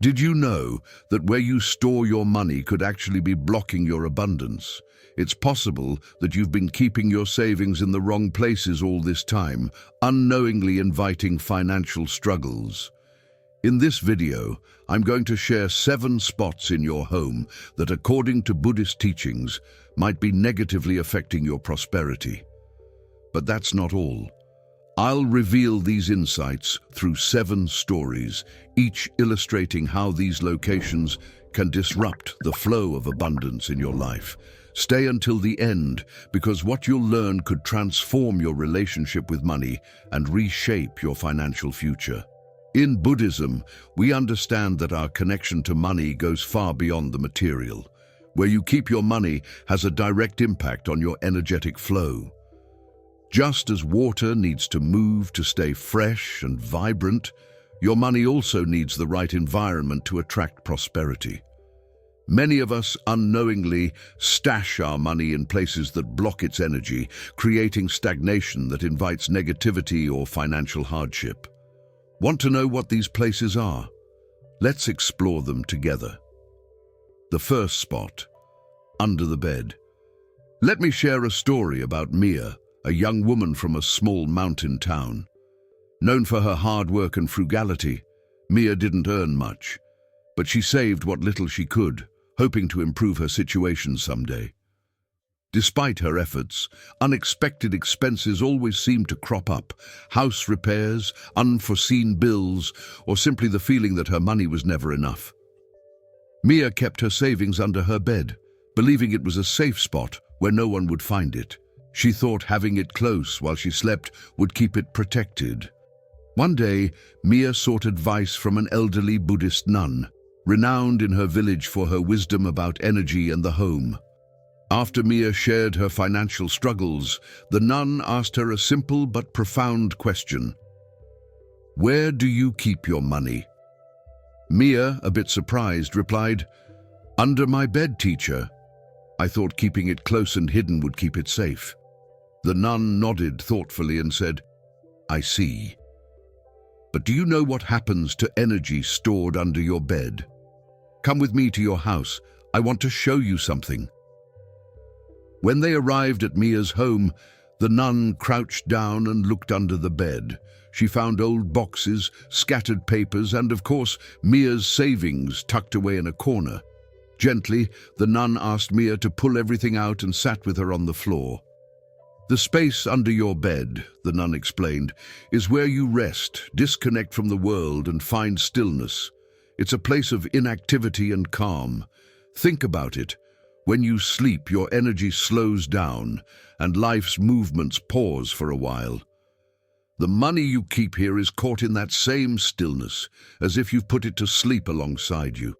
Did you know that where you store your money could actually be blocking your abundance? It's possible that you've been keeping your savings in the wrong places all this time, unknowingly inviting financial struggles. In this video, I'm going to share 7 spots in your home that, according to Buddhist teachings, might be negatively affecting your prosperity. But that's not all. I'll reveal these insights through 7 stories, each illustrating how these locations can disrupt the flow of abundance in your life. Stay until the end, because what you'll learn could transform your relationship with money and reshape your financial future. In Buddhism, we understand that our connection to money goes far beyond the material. Where you keep your money has a direct impact on your energetic flow. Just as water needs to move to stay fresh and vibrant, your money also needs the right environment to attract prosperity. Many of us unknowingly stash our money in places that block its energy, creating stagnation that invites negativity or financial hardship. Want to know what these places are? Let's explore them together. The first spot, under the bed. Let me share a story about Mia, a young woman from a small mountain town. Known for her hard work and frugality, Mia didn't earn much, but she saved what little she could, hoping to improve her situation someday. Despite her efforts, unexpected expenses always seemed to crop up: house repairs, unforeseen bills, or simply the feeling that her money was never enough. Mia kept her savings under her bed, believing it was a safe spot where no one would find it. She thought having it close while she slept would keep it protected. One day, Mia sought advice from an elderly Buddhist nun, renowned in her village for her wisdom about energy and the home. After Mia shared her financial struggles, the nun asked her a simple but profound question. "Where do you keep your money?" Mia, a bit surprised, replied, "Under my bed, teacher. I thought keeping it close and hidden would keep it safe." The nun nodded thoughtfully and said, "I see. But do you know what happens to energy stored under your bed? Come with me to your house. I want to show you something." When they arrived at Mia's home, the nun crouched down and looked under the bed. She found old boxes, scattered papers, and, of course, Mia's savings tucked away in a corner. Gently, the nun asked Mia to pull everything out and sat with her on the floor. "The space under your bed," the nun explained, "is where you rest, disconnect from the world, and find stillness. It's a place of inactivity and calm. Think about it. When you sleep, your energy slows down, and life's movements pause for a while. The money you keep here is caught in that same stillness, as if you've put it to sleep alongside you."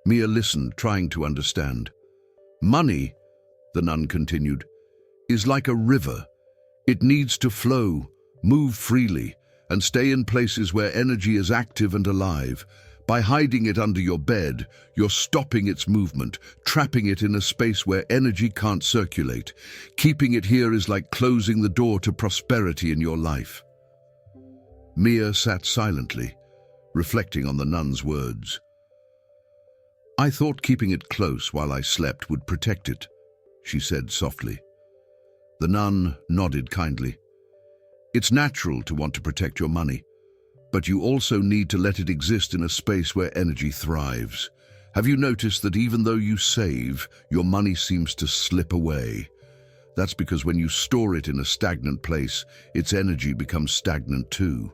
Mia listened, trying to understand. "Money," the nun continued, "is like a river. It needs to flow, move freely, and stay in places where energy is active and alive. By hiding it under your bed, you're stopping its movement, trapping it in a space where energy can't circulate. Keeping it here is like closing the door to prosperity in your life." Mia sat silently, reflecting on the nun's words. "I thought keeping it close while I slept would protect it," she said softly. The nun nodded kindly. "It's natural to want to protect your money, but you also need to let it exist in a space where energy thrives. Have you noticed that even though you save, your money seems to slip away? That's because when you store it in a stagnant place, its energy becomes stagnant too.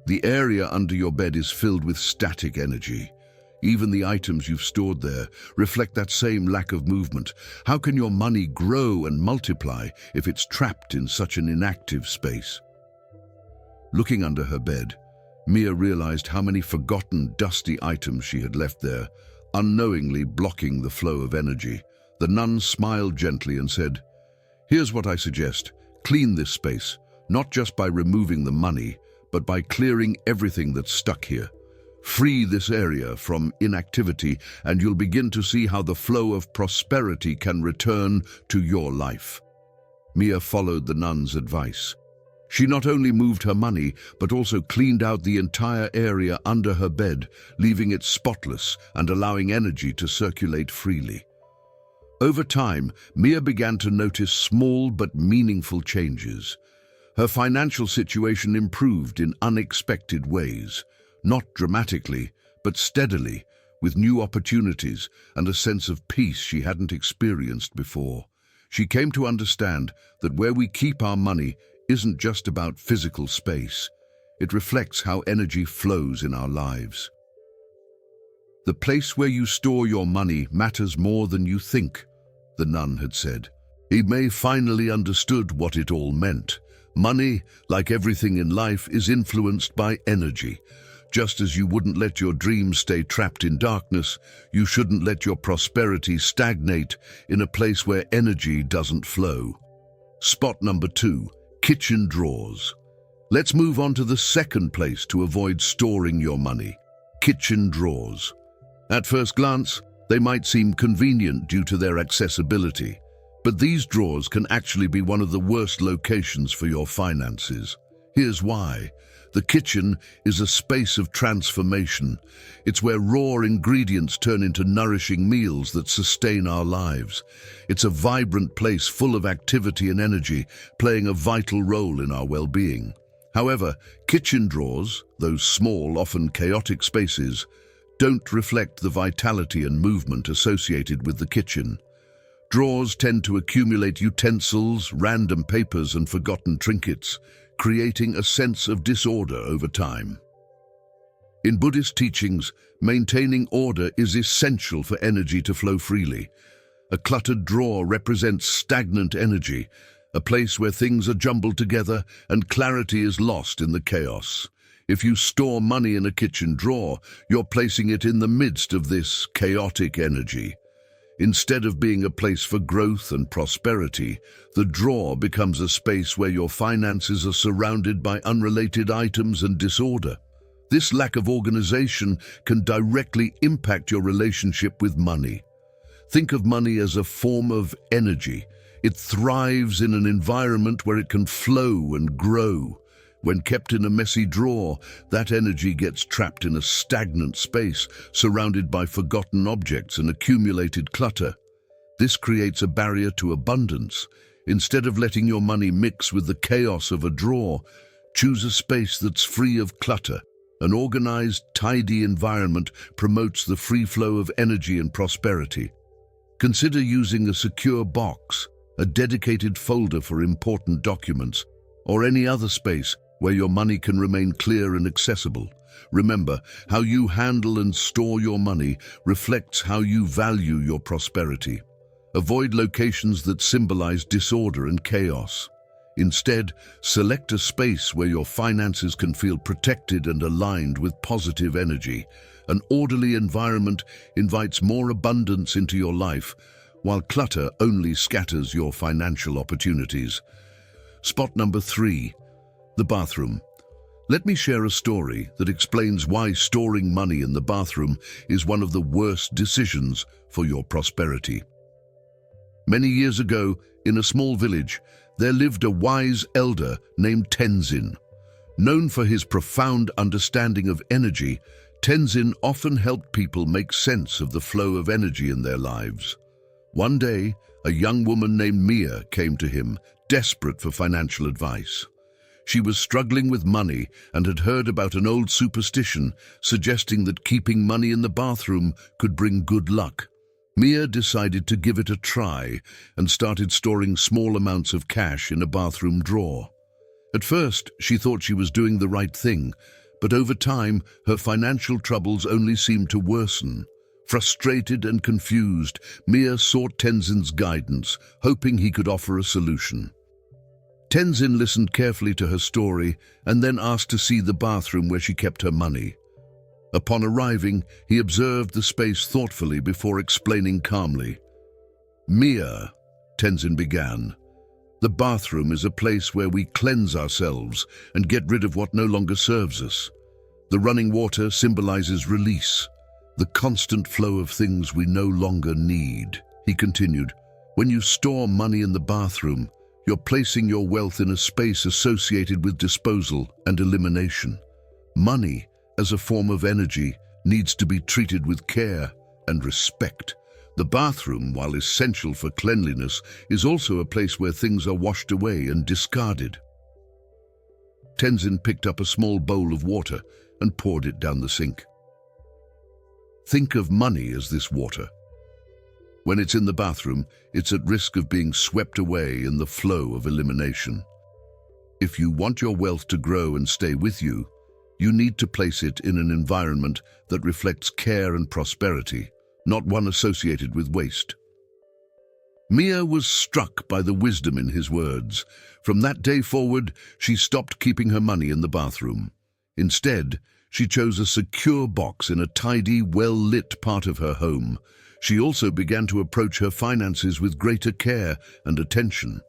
The area under your bed is filled with static energy. Even the items you've stored there reflect that same lack of movement. How can your money grow and multiply if it's trapped in such an inactive space?" Looking under her bed, Mia realized how many forgotten, dusty items she had left there, unknowingly blocking the flow of energy. The nun smiled gently and said, "Here's what I suggest. Clean this space, not just by removing the money, but by clearing everything that's stuck here. Free this area from inactivity, and you'll begin to see how the flow of prosperity can return to your life." Mia followed the nun's advice. She not only moved her money, but also cleaned out the entire area under her bed, leaving it spotless and allowing energy to circulate freely. Over time, Mia began to notice small but meaningful changes. Her financial situation improved in unexpected ways, not dramatically, but steadily, with new opportunities and a sense of peace she hadn't experienced before. She came to understand that where we keep our money isn't just about physical space. It reflects how energy flows in our lives. The place where you store your money matters more than you think, the nun had said. He may finally understood what it all meant. Money, like everything in life, is influenced by energy. Just as you wouldn't let your dreams stay trapped in darkness, you shouldn't let your prosperity stagnate in a place where energy doesn't flow. Spot number 2, kitchen drawers. Let's move on to the second place to avoid storing your money: kitchen drawers. At first glance, they might seem convenient due to their accessibility, but these drawers can actually be one of the worst locations for your finances. Here's why. The kitchen is a space of transformation. It's where raw ingredients turn into nourishing meals that sustain our lives. It's a vibrant place full of activity and energy, playing a vital role in our well-being. However, kitchen drawers, those small, often chaotic spaces, don't reflect the vitality and movement associated with the kitchen. Drawers tend to accumulate utensils, random papers, and forgotten trinkets, creating a sense of disorder over time. In Buddhist teachings, maintaining order is essential for energy to flow freely. A cluttered drawer represents stagnant energy, a place where things are jumbled together and clarity is lost in the chaos. If you store money in a kitchen drawer, you're placing it in the midst of this chaotic energy. Instead of being a place for growth and prosperity, the drawer becomes a space where your finances are surrounded by unrelated items and disorder. This lack of organization can directly impact your relationship with money. Think of money as a form of energy. It thrives in an environment where it can flow and grow. When kept in a messy drawer, that energy gets trapped in a stagnant space, surrounded by forgotten objects and accumulated clutter. This creates a barrier to abundance. Instead of letting your money mix with the chaos of a drawer, choose a space that's free of clutter. An organized, tidy environment promotes the free flow of energy and prosperity. Consider using a secure box, a dedicated folder for important documents, or any other space where your money can remain clear and accessible. Remember, how you handle and store your money reflects how you value your prosperity. Avoid locations that symbolize disorder and chaos. Instead, select a space where your finances can feel protected and aligned with positive energy. An orderly environment invites more abundance into your life, while clutter only scatters your financial opportunities. Spot number 3. The bathroom. Let me share a story that explains why storing money in the bathroom is one of the worst decisions for your prosperity. Many years ago, in a small village, there lived a wise elder named Tenzin. Known for his profound understanding of energy, Tenzin often helped people make sense of the flow of energy in their lives. One day, a young woman named Mia came to him, desperate for financial advice. She was struggling with money and had heard about an old superstition suggesting that keeping money in the bathroom could bring good luck. Mia decided to give it a try and started storing small amounts of cash in a bathroom drawer. At first, she thought she was doing the right thing, but over time, her financial troubles only seemed to worsen. Frustrated and confused, Mia sought Tenzin's guidance, hoping he could offer a solution. Tenzin listened carefully to her story and then asked to see the bathroom where she kept her money. Upon arriving, he observed the space thoughtfully before explaining calmly. "Mia," Tenzin began, "the bathroom is a place where we cleanse ourselves and get rid of what no longer serves us. The running water symbolizes release, the constant flow of things we no longer need." He continued, "When you store money in the bathroom, You're placing your wealth in a space associated with disposal and elimination. Money, as a form of energy, needs to be treated with care and respect. The bathroom, while essential for cleanliness, is also a place where things are washed away and discarded. Tenzin picked up a small bowl of water and poured it down the sink. Think of money as this water. When it's in the bathroom, it's at risk of being swept away in the flow of elimination. If you want your wealth to grow and stay with you, you need to place it in an environment that reflects care and prosperity, not one associated with waste. Mia was struck by the wisdom in his words. From that day forward, she stopped keeping her money in the bathroom. Instead, she chose a secure box in a tidy, well-lit part of her home. She also began to approach her finances with greater care and attention.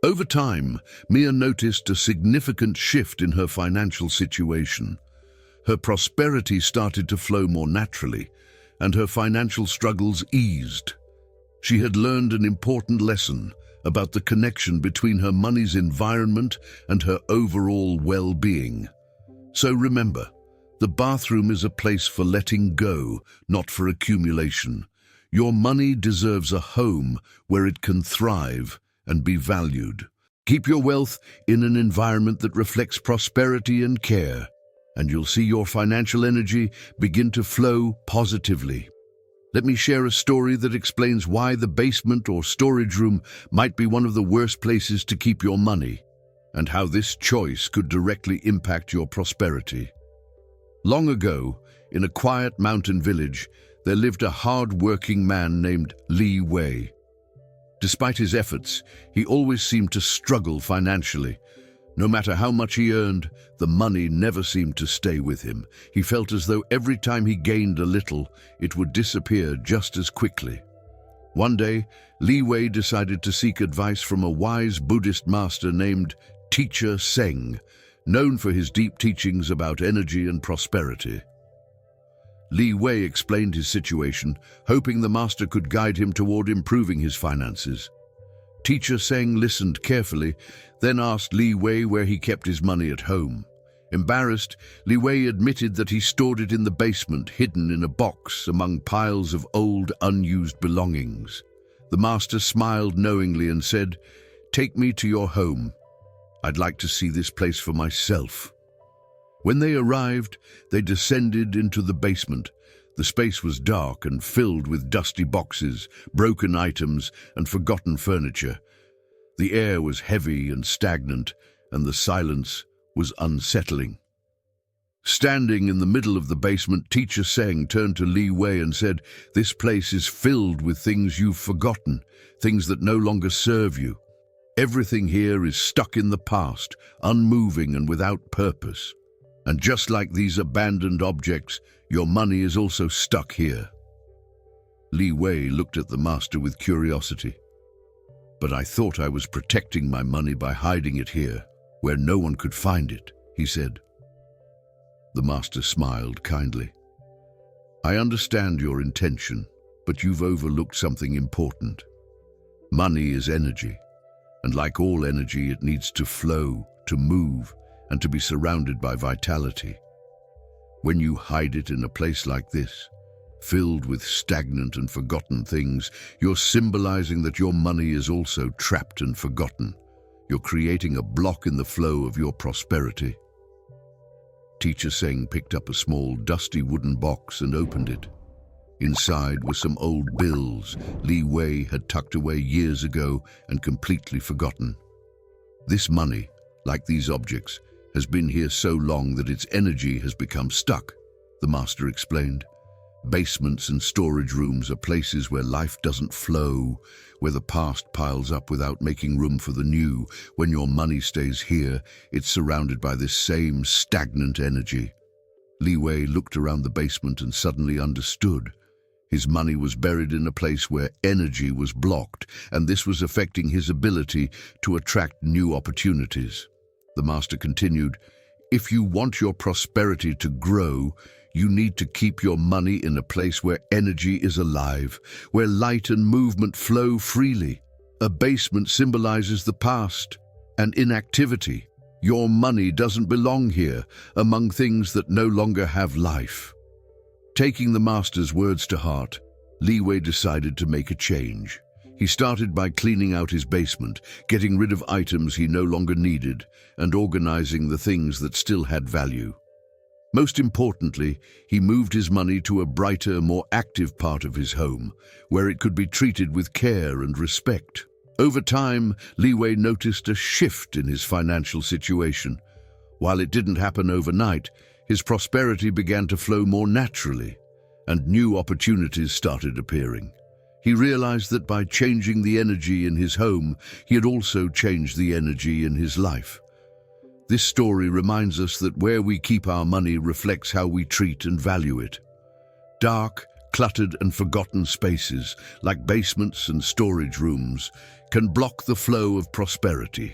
Over time, Mia noticed a significant shift in her financial situation. Her prosperity started to flow more naturally, and her financial struggles eased. She had learned an important lesson about the connection between her money's environment and her overall well-being. So remember, the bathroom is a place for letting go, not for accumulation. Your money deserves a home where it can thrive and be valued. Keep your wealth in an environment that reflects prosperity and care, and you'll see your financial energy begin to flow positively. Let me share a story that explains why the basement or storage room might be one of the worst places to keep your money, and how this choice could directly impact your prosperity. Long ago, in a quiet mountain village, there lived a hard-working man named Li Wei. Despite his efforts, he always seemed to struggle financially. No matter how much he earned, the money never seemed to stay with him. He felt as though every time he gained a little, it would disappear just as quickly. One day, Li Wei decided to seek advice from a wise Buddhist master named Teacher Seng, known for his deep teachings about energy and prosperity. Li Wei explained his situation, hoping the master could guide him toward improving his finances. Teacher Seng listened carefully, then asked Li Wei where he kept his money at home. Embarrassed, Li Wei admitted that he stored it in the basement, hidden in a box among piles of old, unused belongings. The master smiled knowingly and said, "Take me to your home. I'd like to see this place for myself." When they arrived, they descended into the basement. The space was dark and filled with dusty boxes, broken items, and forgotten furniture. The air was heavy and stagnant, and the silence was unsettling. Standing in the middle of the basement, Teacher Seng turned to Li Wei and said, "This place is filled with things you've forgotten, things that no longer serve you. Everything here is stuck in the past, unmoving and without purpose. And just like these abandoned objects, your money is also stuck here." Li Wei looked at the master with curiosity. "But I thought I was protecting my money by hiding it here, where no one could find it," he said. The master smiled kindly. "I understand your intention, but you've overlooked something important. Money is energy, and like all energy, it needs to flow, to move, and to be surrounded by vitality. When you hide it in a place like this, filled with stagnant and forgotten things, you're symbolizing that your money is also trapped and forgotten. You're creating a block in the flow of your prosperity." Teacher Seng picked up a small, dusty wooden box and opened it. Inside were some old bills Li Wei had tucked away years ago and completely forgotten. "This money, like these objects, has been here so long that its energy has become stuck," the master explained. "Basements and storage rooms are places where life doesn't flow, where the past piles up without making room for the new. When your money stays here, it's surrounded by this same stagnant energy." Li Wei looked around the basement and suddenly understood. His money was buried in a place where energy was blocked, and this was affecting his ability to attract new opportunities. The master continued, "If you want your prosperity to grow, you need to keep your money in a place where energy is alive, where light and movement flow freely. A basement symbolizes the past and inactivity. Your money doesn't belong here, among things that no longer have life. Taking the master's words to heart, Li Wei decided to make a change. He started by cleaning out his basement, getting rid of items he no longer needed, and organizing the things that still had value. Most importantly, he moved his money to a brighter, more active part of his home, where it could be treated with care and respect. Over time, Li Wei noticed a shift in his financial situation. While it didn't happen overnight, his prosperity began to flow more naturally, and new opportunities started appearing. He realized that by changing the energy in his home, he had also changed the energy in his life. This story reminds us that where we keep our money reflects how we treat and value it. Dark, cluttered and forgotten spaces, like basements and storage rooms, can block the flow of prosperity.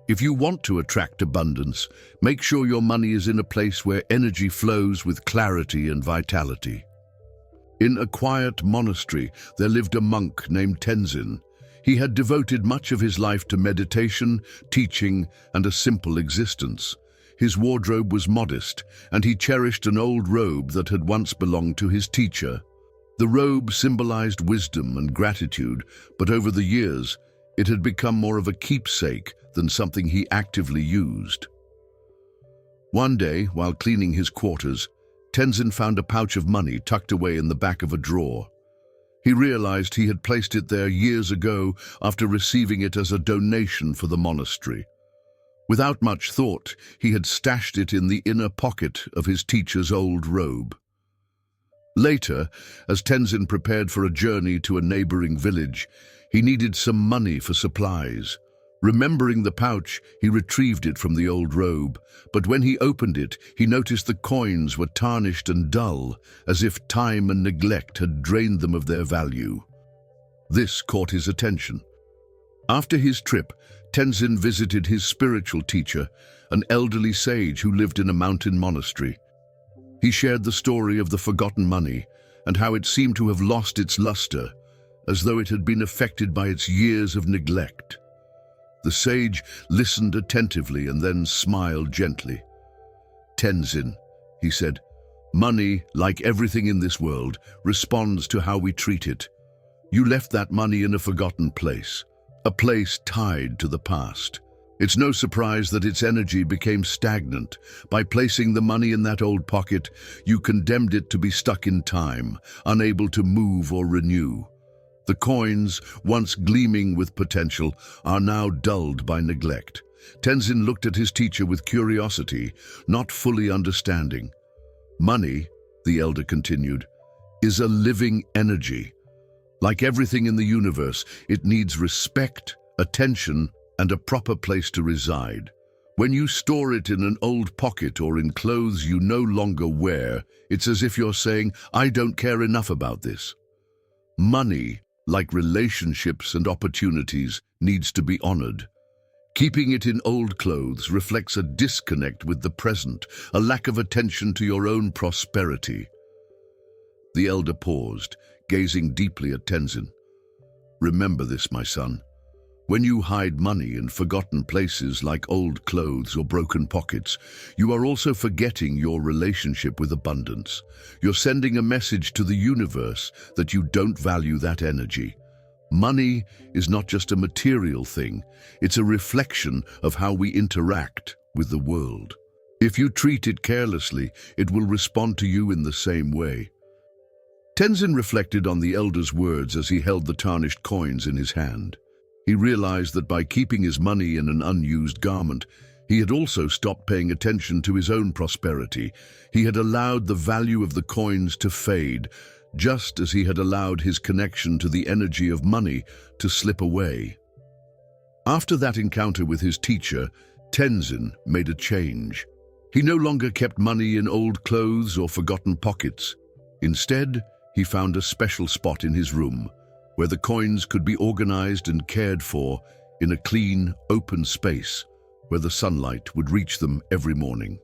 If you want to attract abundance, make sure your money is in a place where energy flows with clarity and vitality. In a quiet monastery, there lived a monk named Tenzin. He had devoted much of his life to meditation, teaching, and a simple existence. His wardrobe was modest, and he cherished an old robe that had once belonged to his teacher. The robe symbolized wisdom and gratitude, but over the years, it had become more of a keepsake than something he actively used. One day, while cleaning his quarters, Tenzin found a pouch of money tucked away in the back of a drawer. He realized he had placed it there years ago after receiving it as a donation for the monastery. Without much thought, he had stashed it in the inner pocket of his teacher's old robe. Later, as Tenzin prepared for a journey to a neighboring village, he needed some money for supplies. Remembering the pouch, he retrieved it from the old robe, but when he opened it, he noticed the coins were tarnished and dull, as if time and neglect had drained them of their value. This caught his attention. After his trip, Tenzin visited his spiritual teacher, an elderly sage who lived in a mountain monastery. He shared the story of the forgotten money and how it seemed to have lost its luster, as though it had been affected by its years of neglect. The sage listened attentively and then smiled gently. "Tenzin," he said, "money, like everything in this world, responds to how we treat it. You left that money in a forgotten place, a place tied to the past. It's no surprise that its energy became stagnant. By placing the money in that old pocket, you condemned it to be stuck in time, unable to move or renew. The coins, once gleaming with potential, are now dulled by neglect." Tenzin looked at his teacher with curiosity, not fully understanding. "Money," the elder continued, "is a living energy. Like everything in the universe, it needs respect, attention, and a proper place to reside. When you store it in an old pocket or in clothes you no longer wear, it's as if you're saying, 'I don't care enough about this.' Money, like relationships and opportunities, needs to be honored. Keeping it in old clothes reflects a disconnect with the present, a lack of attention to your own prosperity." The elder paused, gazing deeply at Tenzin. "Remember this, my son. When you hide money in forgotten places like old clothes or broken pockets, you are also forgetting your relationship with abundance. You're sending a message to the universe that you don't value that energy. Money is not just a material thing, it's a reflection of how we interact with the world. If you treat it carelessly, it will respond to you in the same way." Tenzin reflected on the elder's words as he held the tarnished coins in his hand. He realized that by keeping his money in an unused garment, he had also stopped paying attention to his own prosperity. He had allowed the value of the coins to fade, just as he had allowed his connection to the energy of money to slip away. After that encounter with his teacher, Tenzin made a change. He no longer kept money in old clothes or forgotten pockets. Instead, he found a special spot in his room, where the coins could be organized and cared for in a clean, open space where the sunlight would reach them every morning.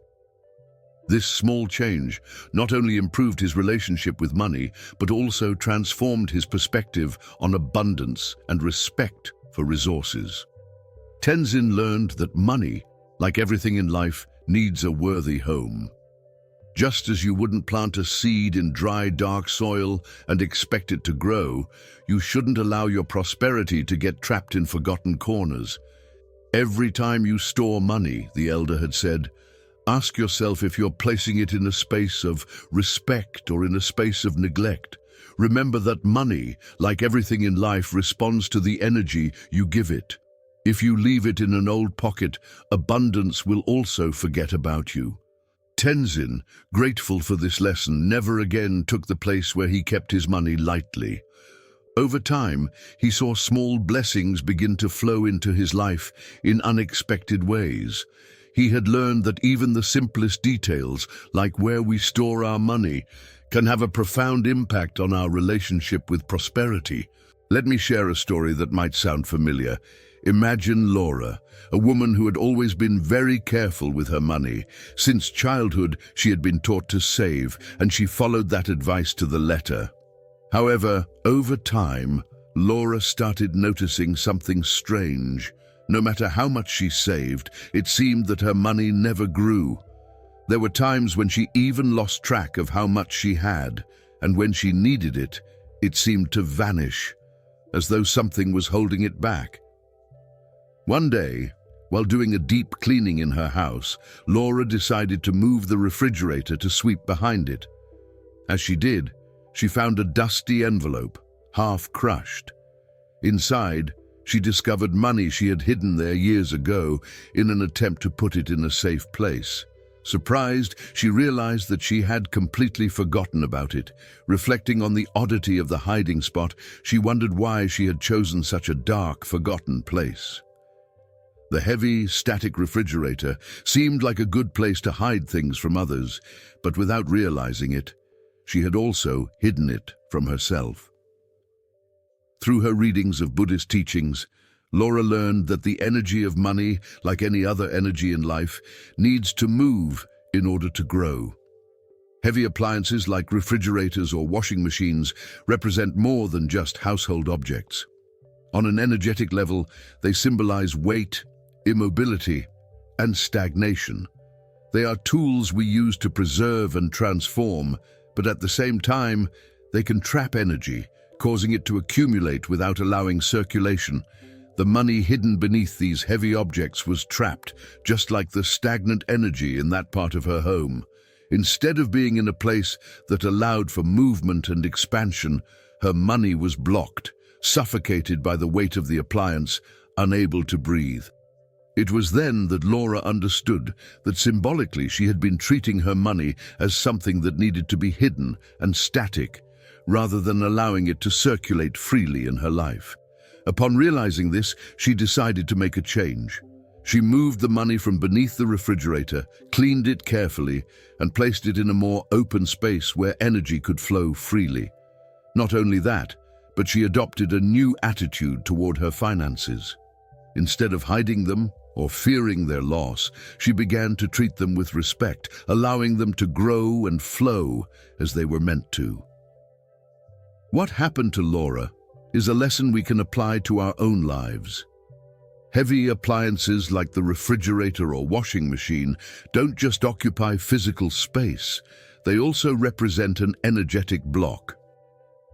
This small change not only improved his relationship with money, but also transformed his perspective on abundance and respect for resources. Tenzin learned that money, like everything in life, needs a worthy home. Just as you wouldn't plant a seed in dry, dark soil and expect it to grow, you shouldn't allow your prosperity to get trapped in forgotten corners. Every time you store money, the elder had said, ask yourself if you're placing it in a space of respect or in a space of neglect. Remember that money, like everything in life, responds to the energy you give it. If you leave it in an old pocket, abundance will also forget about you. Tenzin, grateful for this lesson, never again took the place where he kept his money lightly. Over time, he saw small blessings begin to flow into his life in unexpected ways. He had learned that even the simplest details, like where we store our money, can have a profound impact on our relationship with prosperity. Let me share a story that might sound familiar. Imagine Laura, a woman who had always been very careful with her money. Since childhood, she had been taught to save, and she followed that advice to the letter. However, over time, Laura started noticing something strange. No matter how much she saved, it seemed that her money never grew. There were times when she even lost track of how much she had, and when she needed it, it seemed to vanish, as though something was holding it back. One day, while doing a deep cleaning in her house, Laura decided to move the refrigerator to sweep behind it. As she did, she found a dusty envelope, half crushed. Inside, she discovered money she had hidden there years ago in an attempt to put it in a safe place. Surprised, she realized that she had completely forgotten about it. Reflecting on the oddity of the hiding spot, she wondered why she had chosen such a dark, forgotten place. The heavy, static refrigerator seemed like a good place to hide things from others, but without realizing it, she had also hidden it from herself. Through her readings of Buddhist teachings, Laura learned that the energy of money, like any other energy in life, needs to move in order to grow. Heavy appliances like refrigerators or washing machines represent more than just household objects. On an energetic level, they symbolize weight, immobility, and stagnation. They are tools we use to preserve and transform, but at the same time, they can trap energy, causing it to accumulate without allowing circulation. The money hidden beneath these heavy objects was trapped, just like the stagnant energy in that part of her home. Instead of being in a place that allowed for movement and expansion, her money was blocked, suffocated by the weight of the appliance, unable to breathe. It was then that Laura understood that symbolically she had been treating her money as something that needed to be hidden and static, rather than allowing it to circulate freely in her life. Upon realizing this, she decided to make a change. She moved the money from beneath the refrigerator, cleaned it carefully, and placed it in a more open space where energy could flow freely. Not only that, but she adopted a new attitude toward her finances. Instead of hiding them or fearing their loss, she began to treat them with respect, allowing them to grow and flow as they were meant to. What happened to Laura is a lesson we can apply to our own lives. Heavy appliances like the refrigerator or washing machine don't just occupy physical space, they also represent an energetic block.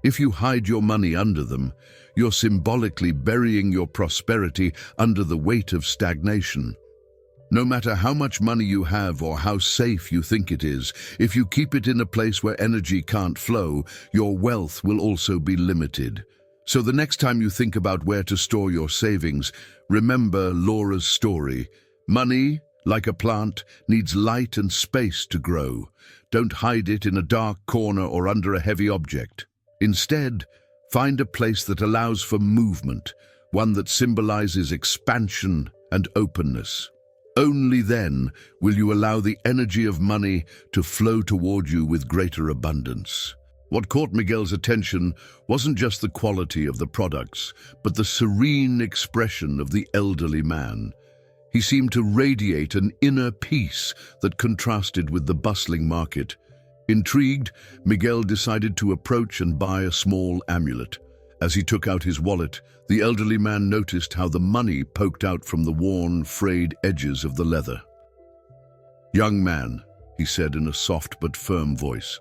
If you hide your money under them, you're symbolically burying your prosperity under the weight of stagnation. No matter how much money you have or how safe you think it is, if you keep it in a place where energy can't flow, your wealth will also be limited. So the next time you think about where to store your savings, remember Laura's story. Money, like a plant, needs light and space to grow. Don't hide it in a dark corner or under a heavy object. Instead, find a place that allows for movement, one that symbolizes expansion and openness. Only then will you allow the energy of money to flow toward you with greater abundance. What caught Miguel's attention wasn't just the quality of the products, but the serene expression of the elderly man. He seemed to radiate an inner peace that contrasted with the bustling market. Intrigued, Miguel decided to approach and buy a small amulet. As he took out his wallet, the elderly man noticed how the money poked out from the worn, frayed edges of the leather. "Young man," he said in a soft but firm voice,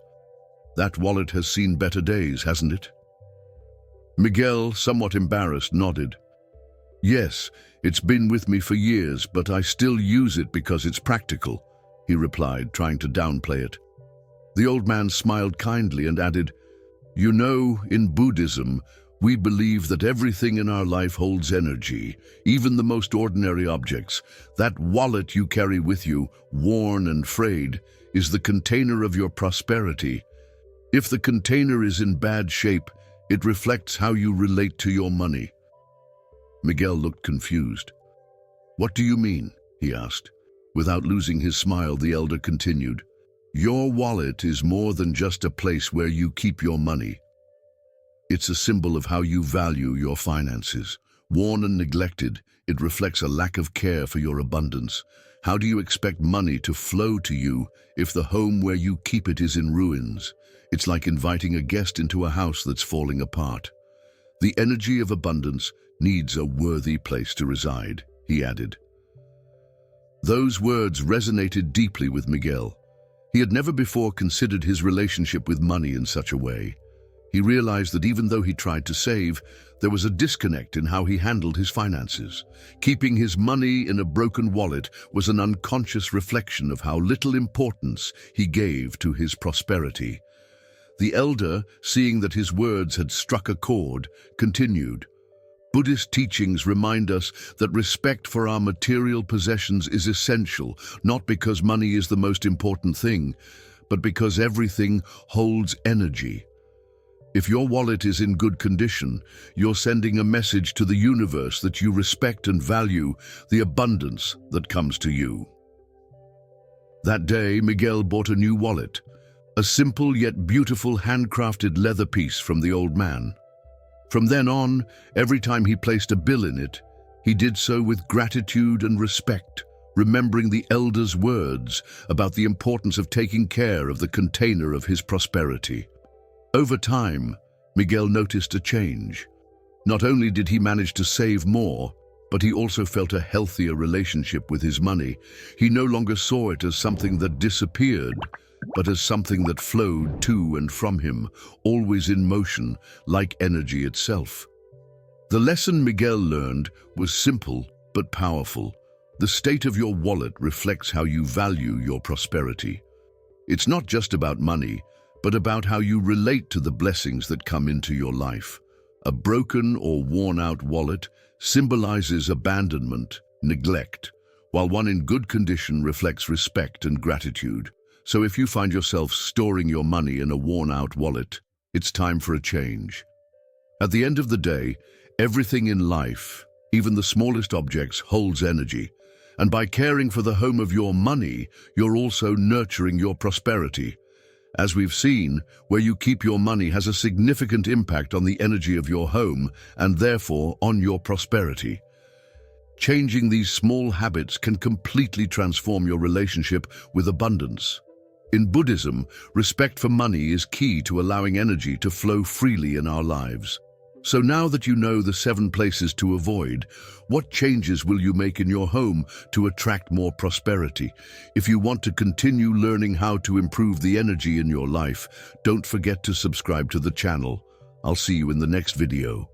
"that wallet has seen better days, hasn't it?" Miguel, somewhat embarrassed, nodded. "Yes, it's been with me for years, but I still use it because it's practical," he replied, trying to downplay it. The old man smiled kindly and added, "You know, in Buddhism, we believe that everything in our life holds energy, even the most ordinary objects. That wallet you carry with you, worn and frayed, is the container of your prosperity. If the container is in bad shape, it reflects how you relate to your money." Miguel looked confused. "What do you mean?" he asked. Without losing his smile, the elder continued, "Your wallet is more than just a place where you keep your money. It's a symbol of how you value your finances. Worn and neglected, it reflects a lack of care for your abundance. How do you expect money to flow to you if the home where you keep it is in ruins? It's like inviting a guest into a house that's falling apart. The energy of abundance needs a worthy place to reside," he added. Those words resonated deeply with Miguel. He had never before considered his relationship with money in such a way. He realized that even though he tried to save, there was a disconnect in how he handled his finances. Keeping his money in a broken wallet was an unconscious reflection of how little importance he gave to his prosperity. The elder, seeing that his words had struck a chord, continued, "Buddhist teachings remind us that respect for our material possessions is essential, not because money is the most important thing, but because everything holds energy. If your wallet is in good condition, you're sending a message to the universe that you respect and value the abundance that comes to you." That day, Miguel bought a new wallet, a simple yet beautiful handcrafted leather piece from the old man. From then on, every time he placed a bill in it, he did so with gratitude and respect, remembering the elder's words about the importance of taking care of the container of his prosperity. Over time, Miguel noticed a change. Not only did he manage to save more, but he also felt a healthier relationship with his money. He no longer saw it as something that disappeared, but as something that flowed to and from him, always in motion, like energy itself. The lesson Miguel learned was simple but powerful. The state of your wallet reflects how you value your prosperity. It's not just about money, but about how you relate to the blessings that come into your life. A broken or worn-out wallet symbolizes abandonment, neglect, while one in good condition reflects respect and gratitude. So if you find yourself storing your money in a worn-out wallet, it's time for a change. At the end of the day, everything in life, even the smallest objects, holds energy. And by caring for the home of your money, you're also nurturing your prosperity. As we've seen, where you keep your money has a significant impact on the energy of your home and therefore on your prosperity. Changing these small habits can completely transform your relationship with abundance. In Buddhism, respect for money is key to allowing energy to flow freely in our lives. So now that you know the 7 places to avoid, what changes will you make in your home to attract more prosperity? If you want to continue learning how to improve the energy in your life, don't forget to subscribe to the channel. I'll see you in the next video.